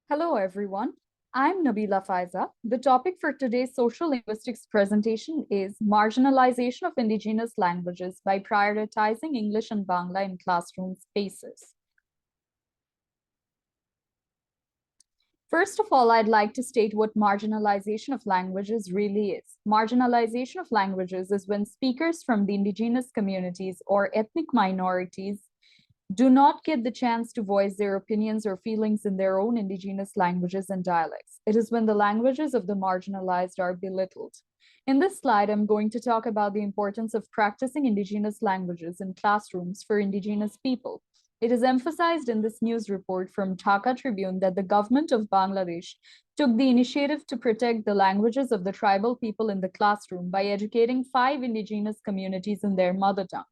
Hello, everyone. I'm Nabila Faiza. The topic for today's social linguistics presentation is marginalization of indigenous languages by prioritizing English and Bangla in classroom spaces. First of all, I'd like to state what marginalization of languages really is. Marginalization of languages is when speakers from the indigenous communities or ethnic minorities do not get the chance to voice their opinions or feelings in their own indigenous languages and dialects. It is when the languages of the marginalized are belittled. In this slide, I'm going to talk about the importance of practicing indigenous languages in classrooms for indigenous people. It is emphasized in this news report from Dhaka Tribune that the government of Bangladesh took the initiative to protect the languages of the tribal people in the classroom by educating 5 indigenous communities in their mother tongue.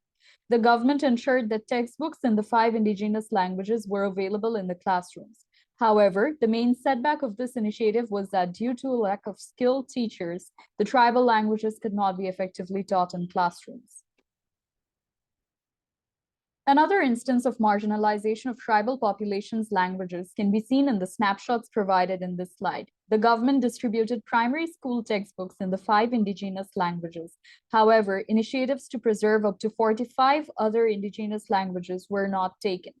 The government ensured that textbooks in the 5 indigenous languages were available in the classrooms. However, the main setback of this initiative was that due to a lack of skilled teachers, the tribal languages could not be effectively taught in classrooms. Another instance of marginalization of tribal populations' languages can be seen in the snapshots provided in this slide. The government distributed primary school textbooks in the 5 indigenous languages. However, initiatives to preserve up to 45 other indigenous languages were not taken.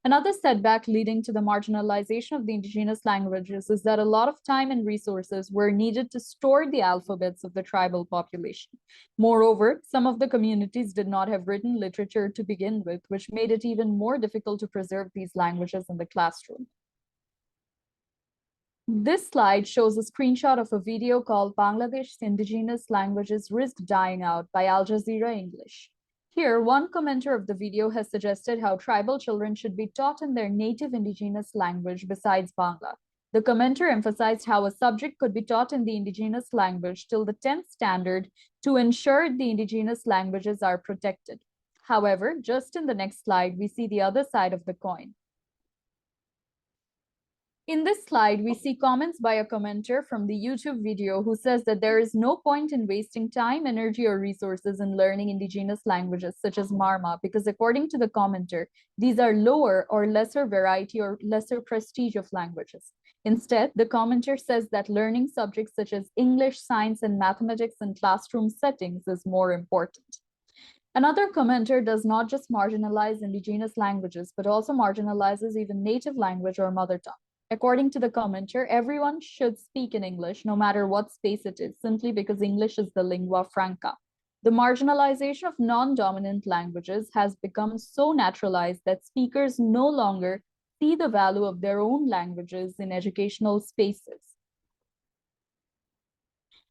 Another setback leading to the marginalization of the indigenous languages is that a lot of time and resources were needed to store the alphabets of the tribal population. Moreover, some of the communities did not have written literature to begin with, which made it even more difficult to preserve these languages in the classroom. This slide shows a screenshot of a video called Bangladesh's Indigenous Languages Risk Dying Out by Al Jazeera English. Here, one commenter of the video has suggested how tribal children should be taught in their native indigenous language besides Bangla. The commenter emphasized how a subject could be taught in the indigenous language till the 10th standard to ensure the indigenous languages are protected. However, just in the next slide, we see the other side of the coin. In this slide, we see comments by a commenter from the YouTube video who says that there is no point in wasting time, energy, or resources in learning indigenous languages such as Marma, because according to the commenter, these are lower or lesser variety or lesser prestige of languages. Instead, the commenter says that learning subjects such as English, science, and mathematics in classroom settings is more important. Another commenter does not just marginalize indigenous languages, but also marginalizes even native language or mother tongue. According to the commenter, everyone should speak in English, no matter what space it is, simply because English is the lingua franca. The marginalization of non-dominant languages has become so naturalized that speakers no longer see the value of their own languages in educational spaces.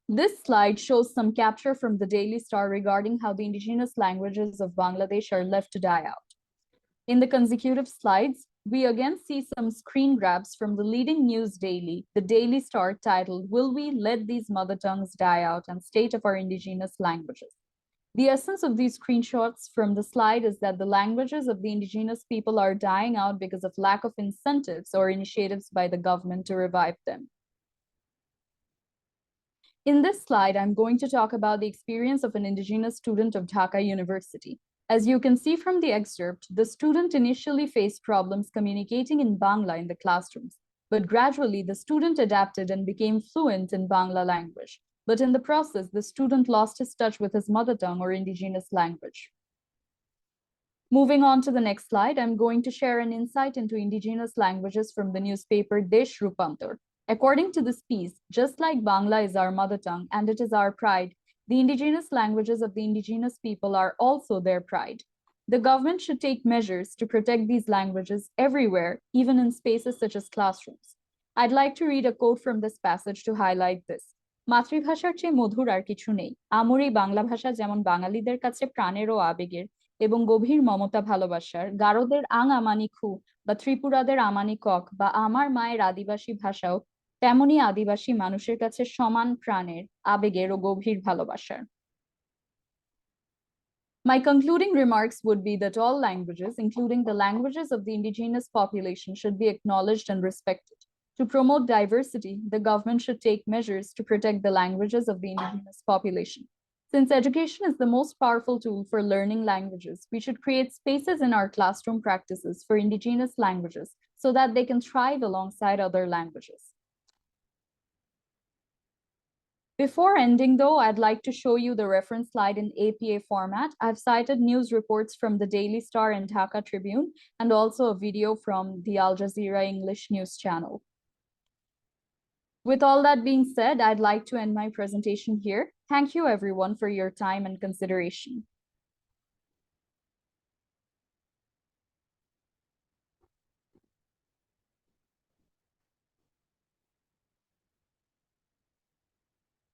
This slide shows some capture from the Daily Star regarding how the indigenous languages of Bangladesh are left to die out. In the consecutive slides, we again see some screen grabs from the leading news daily, the Daily Star, titled, "Will We Let These Mother Tongues Die Out?" and State of Our Indigenous Languages. The essence of these screenshots from the slide is that the languages of the indigenous people are dying out because of lack of incentives or initiatives by the government to revive them. In this slide, I'm going to talk about the experience of an indigenous student of Dhaka University. As you can see from the excerpt, the student initially faced problems communicating in Bangla in the classrooms, but gradually the student adapted and became fluent in Bangla language. But in the process, the student lost his touch with his mother tongue or indigenous language. Moving on to the next slide, I'm going to share an insight into indigenous languages from the newspaper Desh Rupantor. According to this piece, just like Bangla is our mother tongue and it is our pride, the indigenous languages of the indigenous people are also their pride. The government should take measures to protect these languages everywhere, even in spaces such as classrooms. I'd like to read a quote from this passage to highlight this. মাতৃভাষার চেয়ে মধুর আর কিছু নেই। আমার এই বাংলা ভাষা যেমন বাঙালিদের কাছে প্রাণের ও আবেগের এবং গভীর মমতা ভালোবাসার, গারোদের আং আমানি খু বা ত্রিপুরাদের আমানি কক বা আমার মায়ের আদিবাসী ভাষাও তেমনি আদিবাসী মানুষের কাছে সমান প্রাণের, আবেগের ও গভীর ভালোবাসার। My concluding remarks would be that all languages, including the languages of the indigenous population, should be acknowledged and respected. To promote diversity, the government should take measures to protect the languages of the indigenous population. Since education is the most powerful tool for learning languages, we should create spaces in our classroom practices for Indigenous languages so that they can thrive alongside other languages. Before ending, though, I'd like to show you the reference slide in APA format. I've cited news reports from the Daily Star and Dhaka Tribune, and also a video from the Al Jazeera English news channel. With all that being said, I'd like to end my presentation here. Thank you, everyone, for your time and consideration.